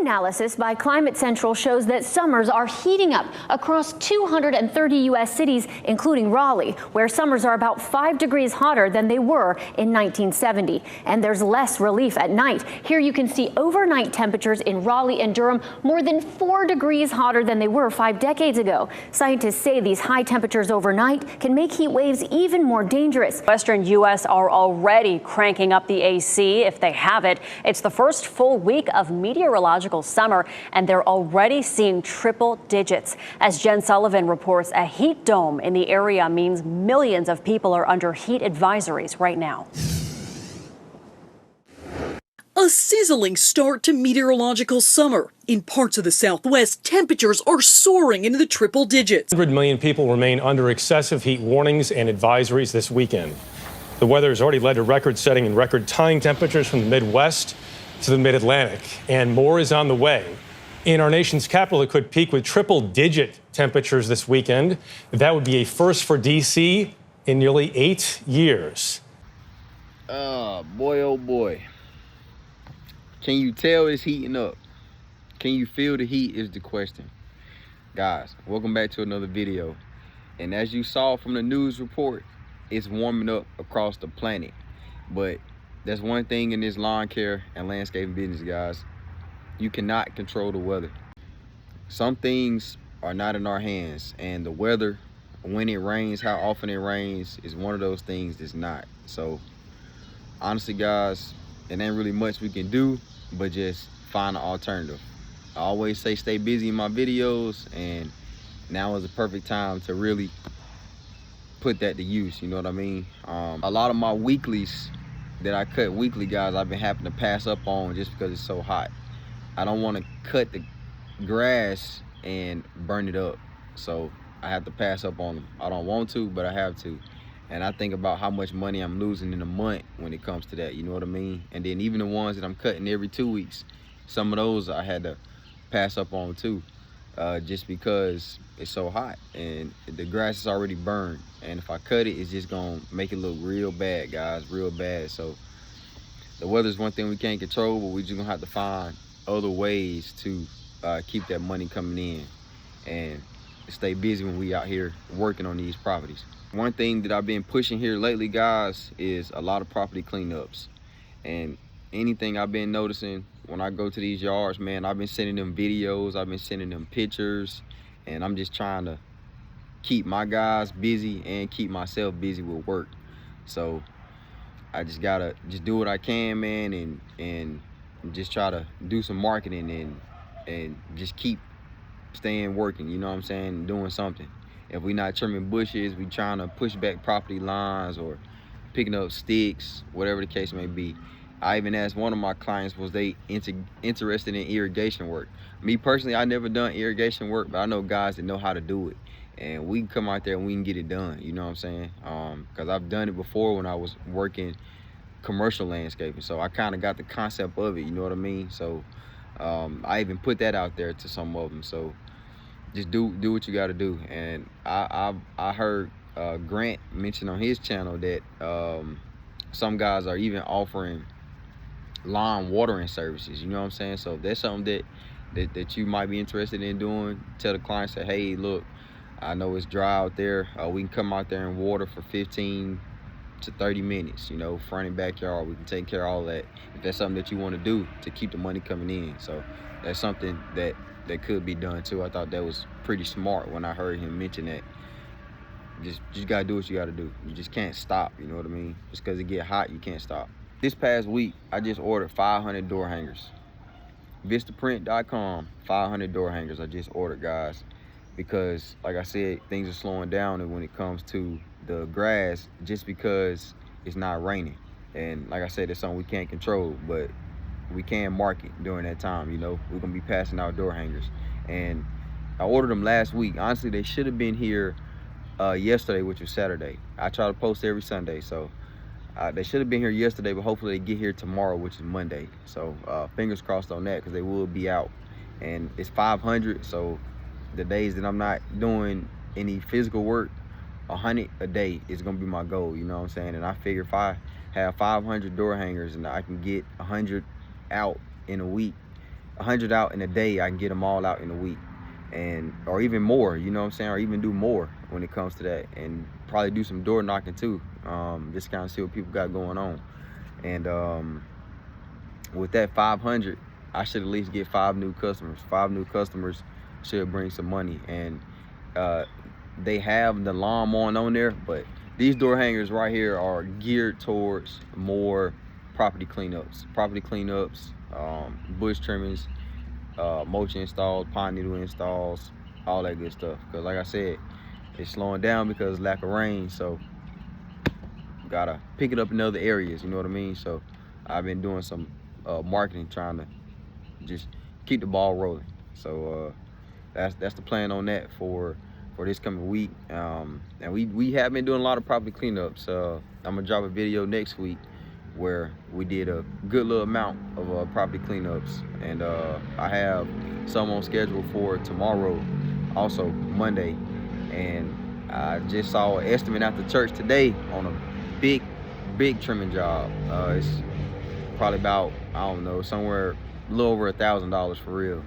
analysis by Climate Central shows that summers are heating up across 230 U.S. cities, including Raleigh, where summers are about 5 degrees hotter than they were in 1970. And there's less relief at night. Here you can see overnight temperatures in Raleigh and Durham more than 4 degrees hotter than they were 5 decades ago. Scientists say these high temperatures overnight can make heat waves even more dangerous. Western U.S. are already cranking up the AC if they have it. It's the first full week of meteorological summer, and they're already seeing triple digits. As Jen Sullivan reports, a heat dome in the area means millions of people are under heat advisories right now. A sizzling start to meteorological summer. In parts of the Southwest, temperatures are soaring into the triple digits. 100 million people remain under excessive heat warnings and advisories this weekend. The weather has already led to record-setting and record-tying temperatures from the Midwest to the Mid-Atlantic, and more is on the way. In our nation's capital, it could peak with triple-digit temperatures this weekend. That would be a first for D.C. in nearly 8 years. Boy, oh boy. Can you tell it's heating up? Can you feel the heat is the question. Guys, welcome back to another video. And as you saw from the news report, it's warming up across the planet. But that's one thing in this lawn care and landscaping business, guys. You cannot control the weather. Some things are not in our hands, and the weather, when it rains, how often it rains, is one of those things that's not. So honestly, guys, it ain't really much we can do but just find an alternative. I always say stay busy in my videos, and now is the perfect time to really put that to use, you know what I mean? A lot of my weeklies that I cut weekly, guys, I've been having to pass up on just because it's so hot. I don't want to cut the grass and burn it up, so I have to pass up on them. I don't want to, but I have to. And I think about how much money I'm losing in a month when it comes to that, you know what I mean? And then even the ones that I'm cutting every 2 weeks, some of those I had to pass up on too, just because it's so hot and the grass is already burned. And if I cut it, it's just gonna make it look real bad, guys, real bad. So the weather is one thing we can't control, but we just gonna have to find other ways to keep that money coming in and stay busy when we out here working on these properties. One thing that I've been pushing here lately, guys, is a lot of property cleanups. And anything I've been noticing when I go to these yards, man, I've been sending them videos, I've been sending them pictures, and I'm just trying to keep my guys busy and keep myself busy with work. So I just gotta do what I can, man, and just try to do some marketing and just keep staying working, you know what I'm saying, doing something. If we're not trimming bushes, we trying to push back property lines or picking up sticks, whatever the case may be. I even asked one of my clients, was they interested in irrigation work? Me personally, I never done irrigation work, but I know guys that know how to do it. And we can come out there and we can get it done, you know what I'm saying? Because I've done it before when I was working commercial landscaping. So I kind of got the concept of it, you know what I mean? So I even put that out there to some of them. So just do what you got to do. And I heard Grant mention on his channel that some guys are even offering lawn watering services, you know what I'm saying? So if that's something that you might be interested in doing, tell the client, say, hey, look, I know it's dry out there, we can come out there and water for 15 to 30 minutes, you know, front and backyard. We can take care of all that if that's something that you want to do to keep the money coming in. So that's something that could be done too. I thought that was pretty smart when I heard him mention that. You gotta do what you gotta do. You just can't stop, you know what I mean? Just because it get hot, you can't stop. This past week, I just ordered 500 door hangers. Vistaprint.com, 500 door hangers I just ordered, guys. Because, like I said, things are slowing down and when it comes to the grass, just because it's not raining. And like I said, it's something we can't control, but we can market during that time, you know? We're gonna be passing out door hangers. And I ordered them last week. Honestly, they should have been here yesterday, which was Saturday. I try to post every Sunday, so they should have been here yesterday, but hopefully they get here tomorrow, which is Monday. So fingers crossed on that, because they will be out. And it's 500, so the days that I'm not doing any physical work, 100 a day is gonna be my goal, you know what I'm saying? And I figure if I have 500 door hangers and I can get 100 out in a week, 100 out in a day, I can get them all out in a week, and or even more, you know what I'm saying, or even do more when it comes to that, and probably do some door knocking too, just kind of see what people got going on. And with that 500, I should at least get 5 new customers. 5 new customers should bring some money, and they have the lawnmower on there, but these door hangers right here are geared towards more property cleanups, bush trimmings, mulch installs, pine needle installs, all that good stuff. Because like I said, it's slowing down because of lack of rain, so gotta pick it up in other areas, you know what I mean? So I've been doing some marketing, trying to just keep the ball rolling. So that's the plan on that for this coming week. And we have been doing a lot of property cleanups. I'm gonna drop a video next week where we did a good little amount of property cleanups, and I have some on schedule for tomorrow, also Monday. And I just saw an estimate at the church today on a big trimming job. It's probably about, I don't know, somewhere a little over $1,000 for real.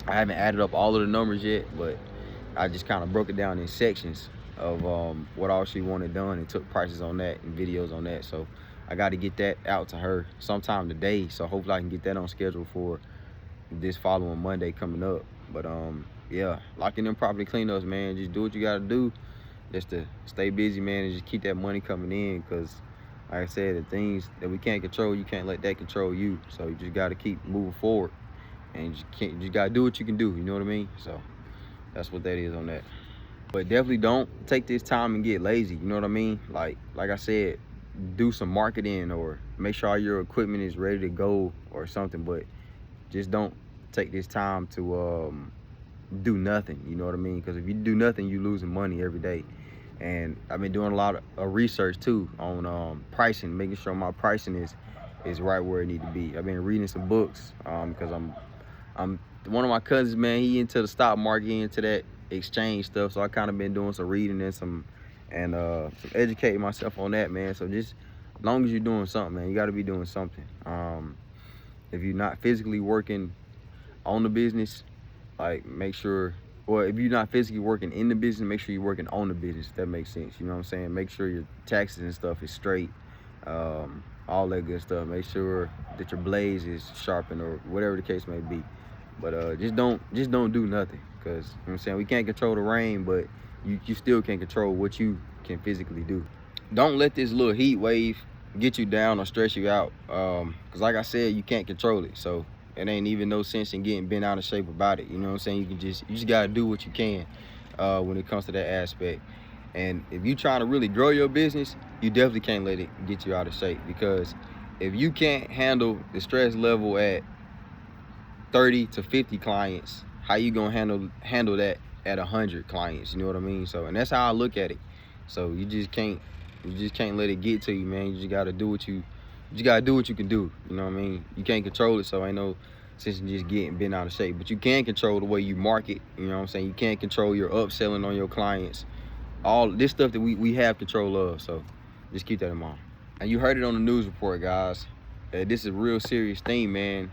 I haven't added up all of the numbers yet, but I just kind of broke it down in sections of what all she wanted done, and took prices on that and videos on that. So I got to get that out to her sometime today, so hopefully I can get that on schedule for this following Monday coming up. But yeah, lock in them property cleanups, man. Just do what you got to do just to stay busy, man, and just keep that money coming in, because like I said, the things that we can't control, you can't let that control you. So you just got to keep moving forward, and you just got to do what you can do, you know what I mean? So that's what that is on that. But definitely don't take this time and get lazy, you know what I mean? Like I said, do some marketing, or make sure all your equipment is ready to go or something, but just don't take this time to do nothing, you know what I mean? Because if you do nothing, you're losing money every day. And I've been doing a lot of research too on pricing, making sure my pricing is right where it need to be. I've been reading some books because I'm one of my cousins, man, he into the stock market, he into that exchange stuff, so I kind of been doing some reading and some educating myself on that, man. So just as long as you're doing something, man, you got to be doing something. If you're not physically working on the business, like make sure, or if you're not physically working in the business, make sure you're working on the business, if that makes sense, you know what I'm saying? Make sure your taxes and stuff is straight, all that good stuff. Make sure that your blades is sharpened, or whatever the case may be. But just don't do nothing, because you know what I'm saying, we can't control the rain, but you still can control what you can physically do. Don't let this little heat wave get you down or stress you out, because like I said, you can't control it. So it ain't even no sense in getting bent out of shape about it, you know what I'm saying? You just gotta do what you can when it comes to that aspect. And if you trying to really grow your business, you definitely can't let it get you out of shape, because if you can't handle the stress level at 30 to 50 clients, how you gonna handle that at 100 clients, you know what I mean? So, and that's how I look at it. So you just can't let it get to you, man. You just gotta do what you can do, you know what I mean? You can't control it, so ain't no sense in just getting bent out of shape. But you can control the way you market, you know what I'm saying? You can't control your upselling on your clients, all this stuff that we have control of. So just keep that in mind. And you heard it on the news report, guys. This is a real serious thing, man.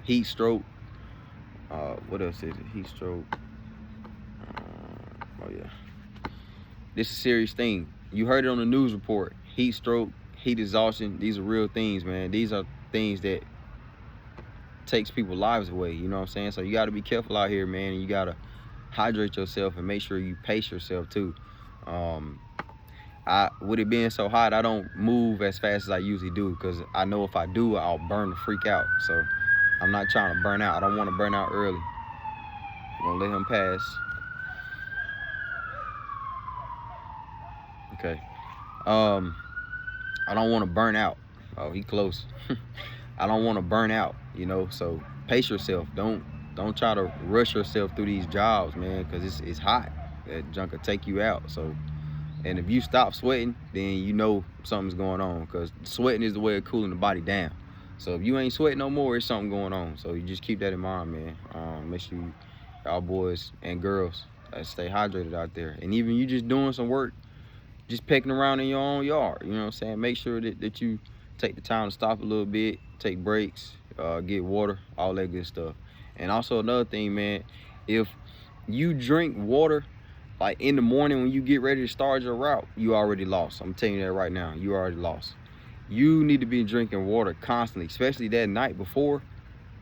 Heat stroke. What else is it? Heat stroke. Oh yeah. This is a serious thing. You heard it on the news report. Heat stroke, heat exhaustion. These are real things, man. These are things that takes people's lives away, you know what I'm saying? So you got to be careful out here, man. And you got to hydrate yourself and make sure you pace yourself too. With it being so hot, I don't move as fast as I usually do, because I know if I do, I'll burn the freak out. So I'm not trying to burn out. I don't want to burn out early. I'm gonna let him pass. Okay. I don't want to burn out. Oh, he close. I don't want to burn out, you know. So pace yourself. Don't try to rush yourself through these jobs, man, because it's hot. That junk will take you out. So, and if you stop sweating, then you know something's going on, because sweating is the way of cooling the body down. So if you ain't sweating no more, it's something going on. So you just keep that in mind, man. Make sure y'all boys and girls stay hydrated out there. And even you just doing some work, just pecking around in your own yard, you know what I'm saying? Make sure that you take the time to stop a little bit, take breaks, get water, all that good stuff. And also another thing, man, if you drink water like in the morning when you get ready to start your route, you already lost. I'm telling you that right now, you already lost. You need to be drinking water constantly, especially that night before.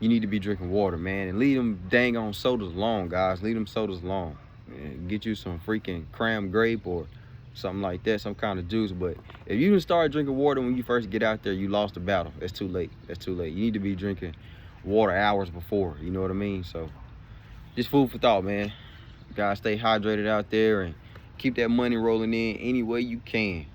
You need to be drinking water, man, and leave them dang on sodas alone, guys. Leave them sodas alone. And get you some freaking cran grape or something like that, some kind of juice. But if you start drinking water when you first get out there, you lost the battle. That's too late. That's too late. You need to be drinking water hours before, you know what I mean? So just food for thought, man. Guys, stay hydrated out there and keep that money rolling in any way you can.